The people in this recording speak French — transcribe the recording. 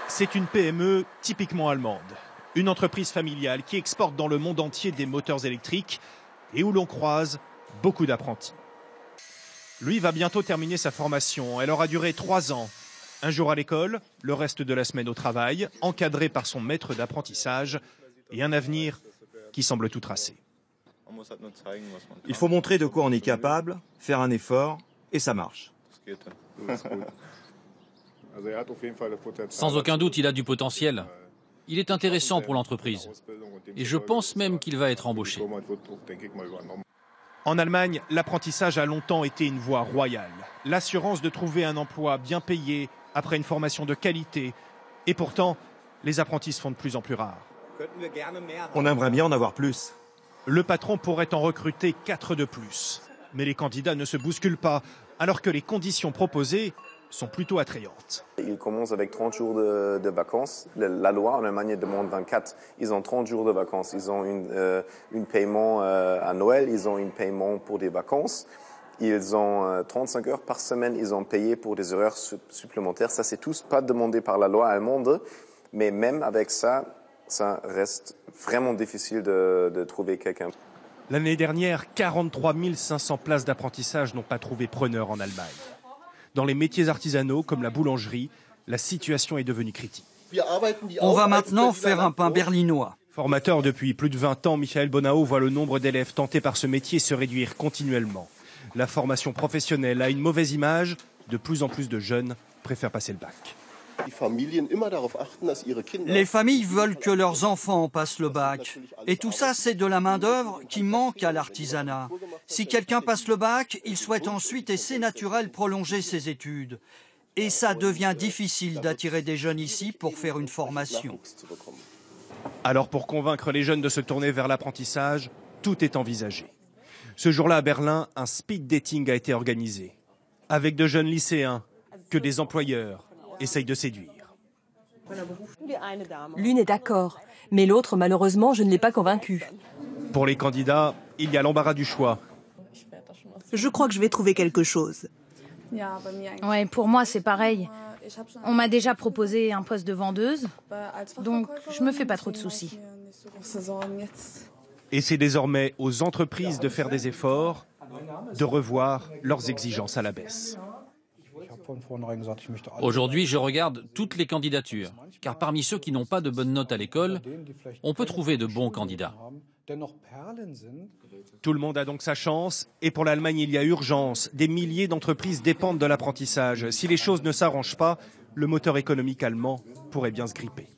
C'est une PME typiquement allemande. Une entreprise familiale qui exporte dans le monde entier des moteurs électriques et où l'on croise beaucoup d'apprentis. Lui va bientôt terminer sa formation. Elle aura duré 3 ans. Un jour à l'école, le reste de la semaine au travail, encadré par son maître d'apprentissage et un avenir qui semble tout tracé. Il faut montrer de quoi on est capable, faire un effort, et ça marche. Sans aucun doute, il a du potentiel. Il est intéressant pour l'entreprise. Et je pense même qu'il va être embauché. En Allemagne, l'apprentissage a longtemps été une voie royale. L'assurance de trouver un emploi bien payé après une formation de qualité. Et pourtant, les apprentis se font de plus en plus rares. On aimerait bien en avoir plus. Le patron pourrait en recruter 4 de plus. Mais les candidats ne se bousculent pas, alors que les conditions proposées sont plutôt attrayantes. Ils commencent avec 30 jours de vacances. La loi en Allemagne demande 24. Ils ont 30 jours de vacances. Ils ont un paiement à Noël. Ils ont un paiement pour des vacances. Ils ont 35 heures par semaine. Ils ont payé pour des heures supplémentaires. Ça, c'est tous pas demandé par la loi allemande. Mais même avec ça, ça reste vraiment difficile de trouver quelqu'un. L'année dernière, 43 500 places d'apprentissage n'ont pas trouvé preneur en Allemagne. Dans les métiers artisanaux comme la boulangerie, la situation est devenue critique. On va maintenant faire un pain berlinois. Formateur depuis plus de 20 ans, Michael Bonao voit le nombre d'élèves tentés par ce métier se réduire continuellement. La formation professionnelle a une mauvaise image. De plus en plus de jeunes préfèrent passer le bac. Les familles veulent que leurs enfants passent le bac. Et tout ça, c'est de la main-d'œuvre qui manque à l'artisanat. Si quelqu'un passe le bac, il souhaite ensuite, et c'est naturel, prolonger ses études. Et ça devient difficile d'attirer des jeunes ici pour faire une formation. Alors pour convaincre les jeunes de se tourner vers l'apprentissage, tout est envisagé. Ce jour-là à Berlin, un speed dating a été organisé. Avec de jeunes lycéens que des employeurs essayent de séduire. L'une est d'accord, mais l'autre, malheureusement, je ne l'ai pas convaincue. Pour les candidats, il y a l'embarras du choix. Je crois que je vais trouver quelque chose. Ouais, pour moi, c'est pareil. On m'a déjà proposé un poste de vendeuse, donc je me fais pas trop de soucis. Et c'est désormais aux entreprises de faire des efforts, de revoir leurs exigences à la baisse. Aujourd'hui, je regarde toutes les candidatures, car parmi ceux qui n'ont pas de bonnes notes à l'école, on peut trouver de bons candidats. Tout le monde a donc sa chance, et pour l'Allemagne, il y a urgence. Des milliers d'entreprises dépendent de l'apprentissage. Si les choses ne s'arrangent pas, le moteur économique allemand pourrait bien se gripper.